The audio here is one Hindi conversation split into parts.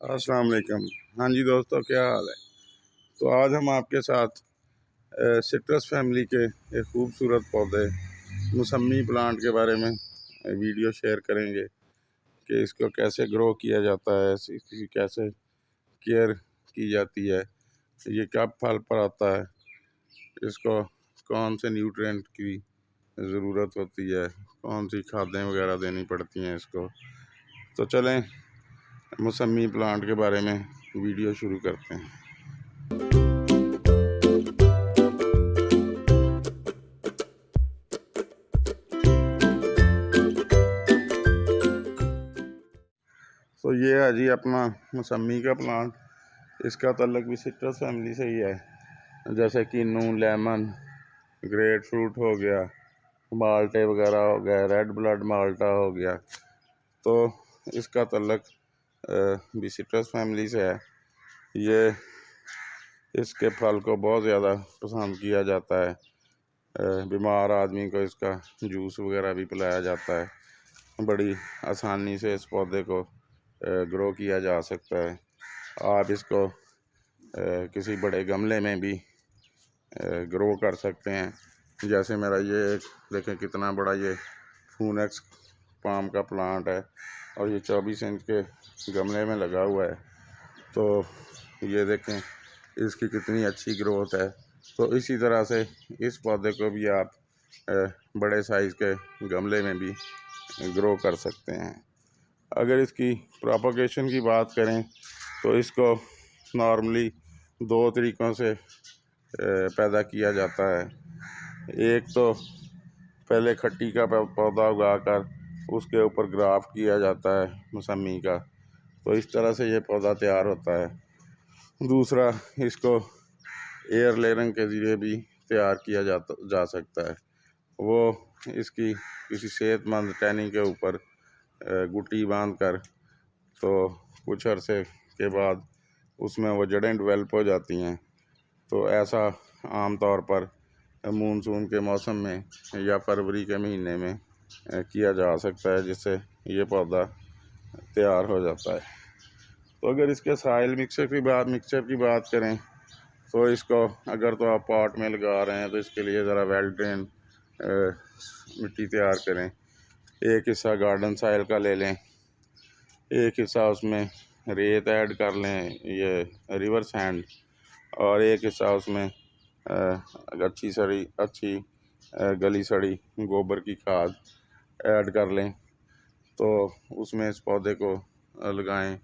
अस्सलाम वालेकुम। हाँ जी दोस्तों, क्या हाल है। तो आज हम आपके साथ सिट्रस फैमिली के एक खूबसूरत पौधे मौसमी प्लांट के बारे में वीडियो शेयर करेंगे कि इसको कैसे ग्रो किया जाता है, इसकी कैसे केयर की जाती है, ये कब फल पर आता है, इसको कौन से न्यूट्रिएंट की ज़रूरत होती है, कौन सी खादें वगैरह देनी पड़ती हैं इसको। तो चलें मौसमी प्लांट के बारे में वीडियो शुरू करते हैं। तो ये है जी अपना मौसमी का प्लांट। इसका तल्लक भी सिट्रस फैमिली से ही है, जैसे किन्नू, लेमन, ग्रेट फ्रूट हो गया, माल्टे वगैरह हो गया, रेड ब्लड माल्टा हो गया। तो इसका तल्लक भी सिट्रस फैमिली से है। ये इसके फल को बहुत ज़्यादा पसंद किया जाता है। बीमार आदमी को इसका जूस वगैरह भी पिलाया जाता है। बड़ी आसानी से इस पौधे को ग्रो किया जा सकता है। आप इसको किसी बड़े गमले में भी ग्रो कर सकते हैं। जैसे मेरा ये एक देखें कितना बड़ा ये फूनेक्स पाम का प्लांट है और ये 24 इंच के गमले में लगा हुआ है। तो ये देखें इसकी कितनी अच्छी ग्रोथ है। तो इसी तरह से इस पौधे को भी आप बड़े साइज़ के गमले में भी ग्रो कर सकते हैं। अगर इसकी प्रोपगेशन की बात करें तो इसको नॉर्मली 2 तरीक़ों से पैदा किया जाता है। एक तो पहले खट्टी का पौधा उगाकर उसके ऊपर ग्राफ्ट किया जाता है मौसमी का, तो इस तरह से ये पौधा तैयार होता है। दूसरा, इसको एयर लेयरिंग के ज़रिए भी तैयार किया जा सकता है। वो इसकी किसी सेहतमंद टहनी के ऊपर गुट्टी बांध कर तो कुछ अरसे के बाद उसमें वो जड़ें डेवलप हो जाती हैं। तो ऐसा आम तौर पर मानसून के मौसम में या फरवरी के महीने में किया जा सकता है, जिससे ये पौधा तैयार हो जाता है। तो अगर इसके साइल मिक्सचर की बात करें तो इसको अगर तो आप पॉट में लगा रहे हैं तो इसके लिए ज़रा वेल ड्रेन मिट्टी तैयार करें। एक हिस्सा गार्डन साइल का ले लें, एक हिस्सा उसमें रेत ऐड कर लें, ये रिवर सैंड, और एक हिस्सा उसमें अच्छी गली सड़ी गोबर की खाद ऐड कर लें। तो उसमें इस पौधे को लगाएं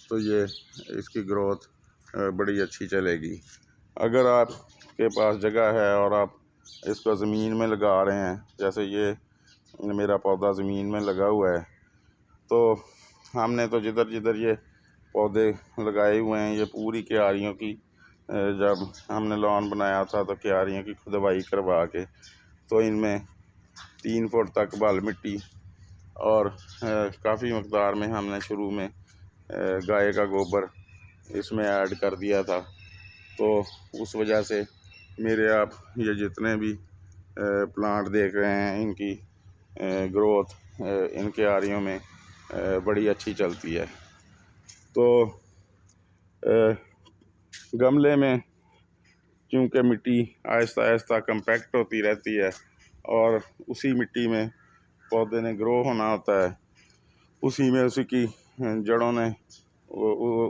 तो ये इसकी ग्रोथ बड़ी अच्छी चलेगी। अगर आपके पास जगह है और आप इसको ज़मीन में लगा रहे हैं, जैसे ये मेरा पौधा ज़मीन में लगा हुआ है, तो हमने तो जिधर जिधर ये पौधे लगाए हुए हैं ये पूरी क्यारियों की, जब हमने लॉन बनाया था तो क्यारियों की खुदवाई करवा के तो इनमें 3 फुट तक बाल मिट्टी और काफ़ी मकदार में हमने शुरू में गाय का गोबर इसमें ऐड कर दिया था। तो उस वजह से मेरे आप ये जितने भी प्लांट देख रहे हैं इनकी ग्रोथ इन क्यारियों में बड़ी अच्छी चलती है। तो गमले में क्योंकि मिट्टी आहिस्ता आहिस्ता कम्पैक्ट होती रहती है और उसी मिट्टी में पौधे ने ग्रो होना होता है, उसी में उसकी जड़ों ने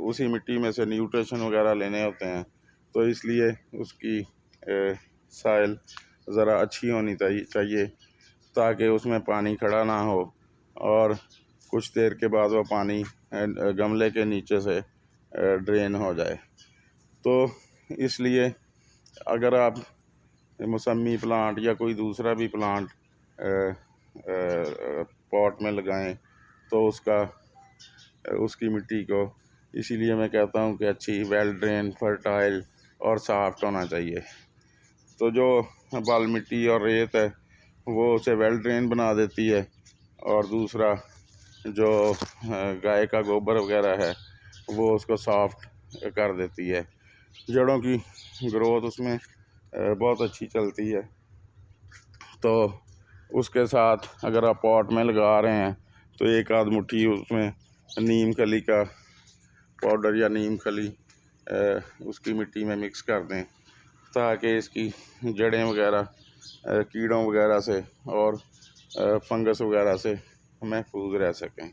उसी मिट्टी में से न्यूट्रिशन वगैरह लेने होते हैं। तो इसलिए उसकी साइल ज़रा अच्छी होनी चाहिए ताकि उसमें पानी खड़ा ना हो और कुछ देर के बाद वो पानी गमले के नीचे से ड्रेन हो जाए। तो इसलिए अगर आप मौसमी प्लांट या कोई दूसरा भी प्लांट पॉट में लगाएं तो उसकी मिट्टी को, इसीलिए मैं कहता हूँ कि अच्छी वेल ड्रेन, फर्टाइल और सॉफ्ट होना चाहिए। तो जो बाल मिट्टी और रेत है वो उसे वेल ड्रेन बना देती है, और दूसरा जो गाय का गोबर वगैरह है वो उसको सॉफ्ट कर देती है। जड़ों की ग्रोथ उसमें बहुत अच्छी चलती है। तो उसके साथ अगर आप पॉट में लगा रहे हैं तो एक आध मुट्ठी उसमें नीम खली का पाउडर या नीम खली उसकी मिट्टी में मिक्स कर दें, ताकि इसकी जड़ें वगैरह कीड़ों वगैरह से और फंगस वगैरह से महफूज रह सकें।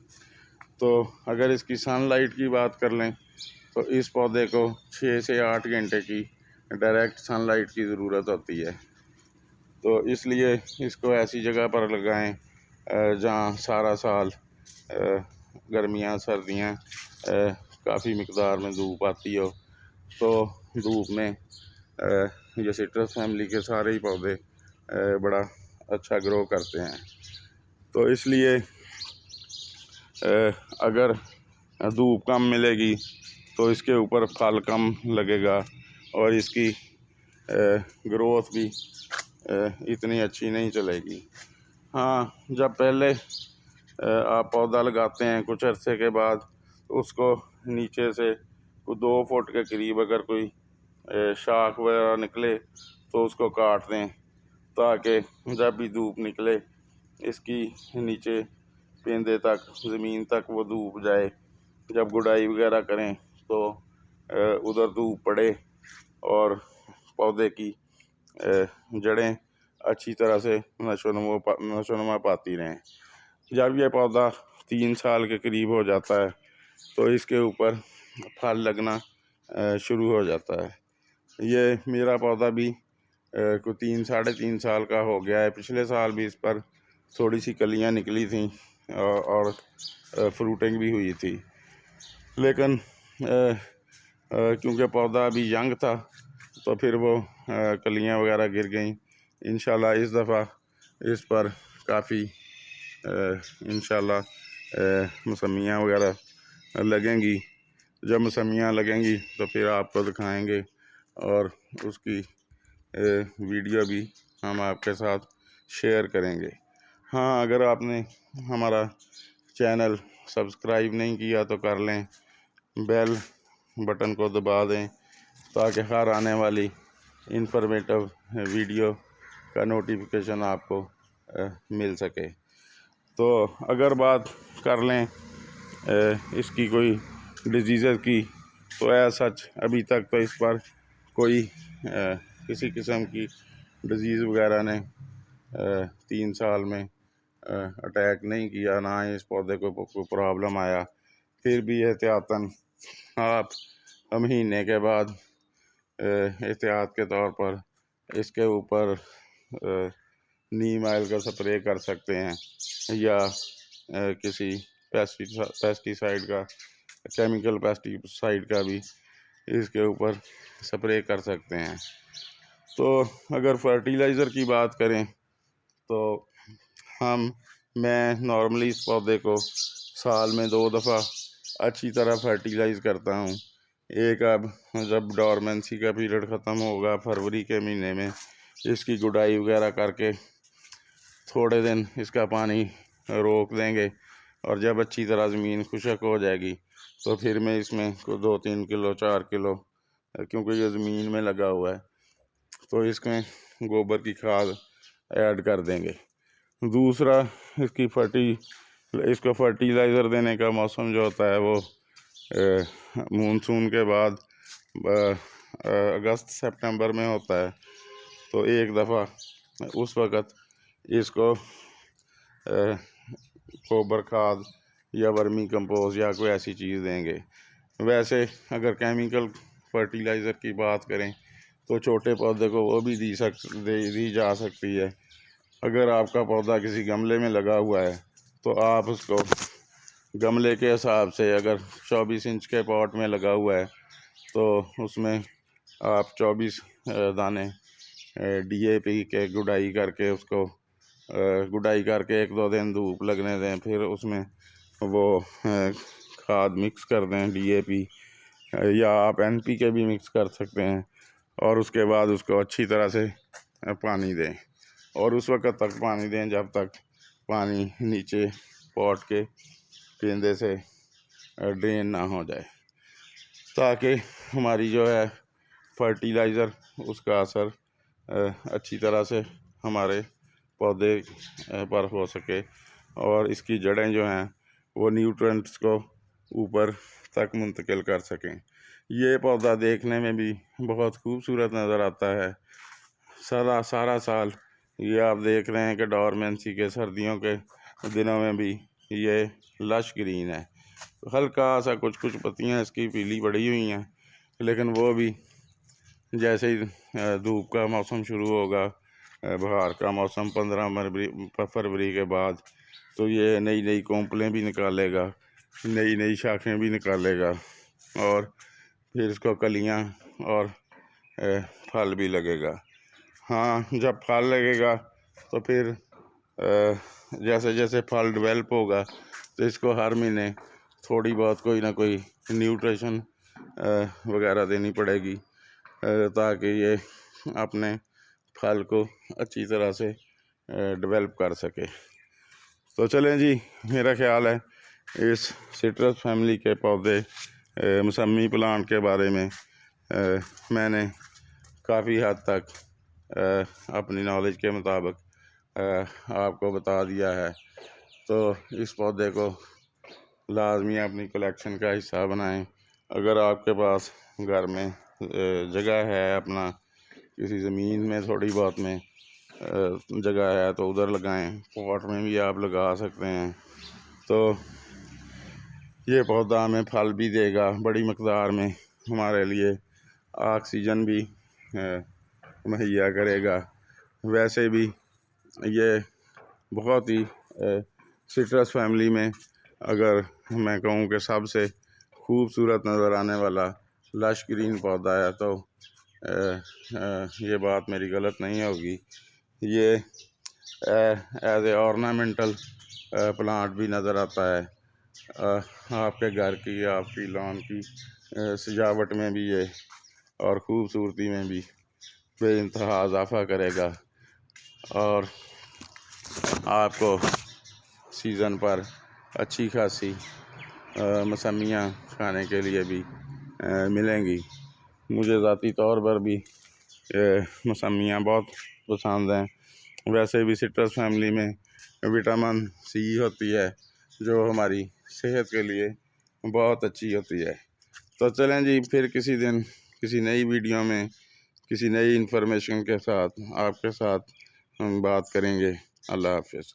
तो अगर इसकी सनलाइट की बात कर लें तो इस पौधे को 6 से 8 घंटे की डायरेक्ट सनलाइट की ज़रूरत होती है। तो इसलिए इसको ऐसी जगह पर लगाएं जहाँ सारा साल गर्मियाँ सर्दियाँ काफ़ी मिकदार में धूप आती हो। तो धूप में ये सिट्रस फैमिली के सारे ही पौधे बड़ा अच्छा ग्रो करते हैं। तो इसलिए अगर धूप कम मिलेगी तो इसके ऊपर फल कम लगेगा और इसकी ग्रोथ भी इतनी अच्छी नहीं चलेगी। हाँ, जब पहले आप पौधा लगाते हैं कुछ अरसे के बाद उसको नीचे से 2 फुट के करीब अगर कोई शाख वगैरह निकले तो उसको काट दें, ताकि जब भी धूप निकले इसकी नीचे पेंदे तक ज़मीन तक वो धूप जाए। जब गुड़ाई वगैरह करें तो उधर धूप पड़े और पौधे की जड़ें अच्छी तरह से नशोनुमा पाती रहें। जब यह पौधा 3 साल के करीब हो जाता है तो इसके ऊपर फल लगना शुरू हो जाता है। ये मेरा पौधा भी कोई 3 साढ़े 3 साल का हो गया है। पिछले साल भी इस पर थोड़ी सी कलियां निकली थी और फ्रूटिंग भी हुई थी, लेकिन क्योंकि पौधा अभी यंग था तो फिर वो कलियां वगैरह गिर गईं। इंशाल्लाह इस दफ़ा इस पर काफ़ी इंशाल्लाह मौसमियाँ वगैरह लगेंगी। जब मौसमियाँ लगेंगी तो फिर आपको दिखाएंगे और उसकी वीडियो भी हम आपके साथ शेयर करेंगे। हाँ, अगर आपने हमारा चैनल सब्सक्राइब नहीं किया तो कर लें, बेल बटन को दबा दें ताकि हर आने वाली इंफॉर्मेटिव वीडियो का नोटिफिकेशन आपको मिल सके। तो अगर बात कर लें इसकी कोई डिजीज़ की तो सच अभी तक तो इस पर कोई किसी किस्म की डिजीज़ वगैरह ने 3 साल में अटैक नहीं किया, ना इस पौधे को कोई प्रॉब्लम आया। फिर भी एहतियातन आप महीने के बाद एहतियात के तौर पर इसके ऊपर नीम ऑयल का स्प्रे कर सकते हैं या किसी पेस्टिसाइड का केमिकल पेस्टिसाइड का भी इसके ऊपर स्प्रे कर सकते हैं। तो अगर फर्टिलाइज़र की बात करें तो मैं नॉर्मली इस पौधे को साल में 2 दफ़ा अच्छी तरह फर्टिलाइज़ करता हूँ। एक अब जब डॉर्मेंसी का पीरियड ख़त्म होगा फरवरी के महीने में इसकी गुड़ाई वगैरह करके थोड़े दिन इसका पानी रोक देंगे और जब अच्छी तरह ज़मीन खुशक हो जाएगी तो फिर मैं इसमें 2-3 किलो 4 किलो, क्योंकि ये ज़मीन में लगा हुआ है तो इसमें गोबर की खाद ऐड कर देंगे। दूसरा इसको फर्टिलाइज़र देने का मौसम जो होता है वो मानसून के बाद अगस्त सितंबर में होता है। तो एक दफ़ा उस वक़्त इसको गोबर खाद या वर्मी कंपोस्ट या कोई ऐसी चीज़ देंगे। वैसे अगर केमिकल फर्टिलाइज़र की बात करें तो छोटे पौधे को वो भी दी जा सकती है। अगर आपका पौधा किसी गमले में लगा हुआ है तो आप उसको गमले के हिसाब से, अगर 24 इंच के पॉट में लगा हुआ है तो उसमें आप 24 दाने DAP के गुड़ाई करके उसको गुड़ाई करके 1-2 दिन धूप लगने दें, फिर उसमें वो खाद मिक्स कर दें DAP या आप NPK भी मिक्स कर सकते हैं और उसके बाद उसको अच्छी तरह से पानी दें और उस वक़्त तक पानी दें जब तक पानी नीचे पॉट के पेंदे से ड्रेन ना हो जाए, ताकि हमारी जो है फर्टिलाइज़र उसका असर अच्छी तरह से हमारे पौधे पर हो सके और इसकी जड़ें जो हैं वो न्यूट्रिएंट्स को ऊपर तक मुंतकिल कर सकें। ये पौधा देखने में भी बहुत खूबसूरत नज़र आता है। सारा साल ये आप देख रहे हैं कि डॉर्मेंसी के सर्दियों के दिनों में भी ये लश ग्रीन है। हल्का सा कुछ पत्तियां इसकी पीली पड़ी हुई हैं, लेकिन वो भी जैसे ही धूप का मौसम शुरू होगा, बहार का मौसम 15 फरवरी के बाद, तो ये नई नई कोंपलें भी निकालेगा, नई नई शाखें भी निकालेगा और फिर इसको कलियां और फल भी लगेगा। हाँ, जब फल लगेगा तो फिर जैसे जैसे फल डेवलप होगा तो इसको हर महीने थोड़ी बहुत कोई ना कोई न्यूट्रिशन वगैरह देनी पड़ेगी, ताकि ये अपने फल को अच्छी तरह से डेवलप कर सके। तो चलें जी, मेरा ख्याल है इस सिट्रस फैमिली के पौधे मौसमी प्लांट के बारे में मैंने काफ़ी हद तक अपनी नॉलेज के मुताबिक आपको बता दिया है। तो इस पौधे को लाजमी अपनी कलेक्शन का हिस्सा बनाएं। अगर आपके पास घर में जगह है, अपना किसी ज़मीन में थोड़ी बहुत में जगह है तो उधर लगाएं। पॉट में भी आप लगा सकते हैं। तो ये पौधा हमें फल भी देगा बड़ी मकदार में, हमारे लिए ऑक्सीजन भी मुहैया करेगा। वैसे भी ये बहुत ही सिट्रस फैमिली में अगर मैं कहूँ कि सबसे खूबसूरत नज़र आने वाला लश ग्रीन पौधा है तो ये बात मेरी गलत नहीं होगी। ये एज ए ऑर्नामेंटल प्लांट भी नज़र आता है। आपके घर की, आपकी लॉन की सजावट में भी ये और ख़ूबसूरती में भी बेइंतहा इजाफ़ा करेगा और आपको सीज़न पर अच्छी खासी मौसमियाँ खाने के लिए भी मिलेंगी। मुझे ज़ाती तौर पर भी मौसमियाँ बहुत पसंद हैं। वैसे भी सिट्रस फैमिली में विटामिन सी होती है जो हमारी सेहत के लिए बहुत अच्छी होती है। तो चलें जी, फिर किसी दिन किसी नई वीडियो में किसी नई इन्फॉर्मेशन के साथ आपके साथ हम बात करेंगे। अल्लाह हाफ़िज़।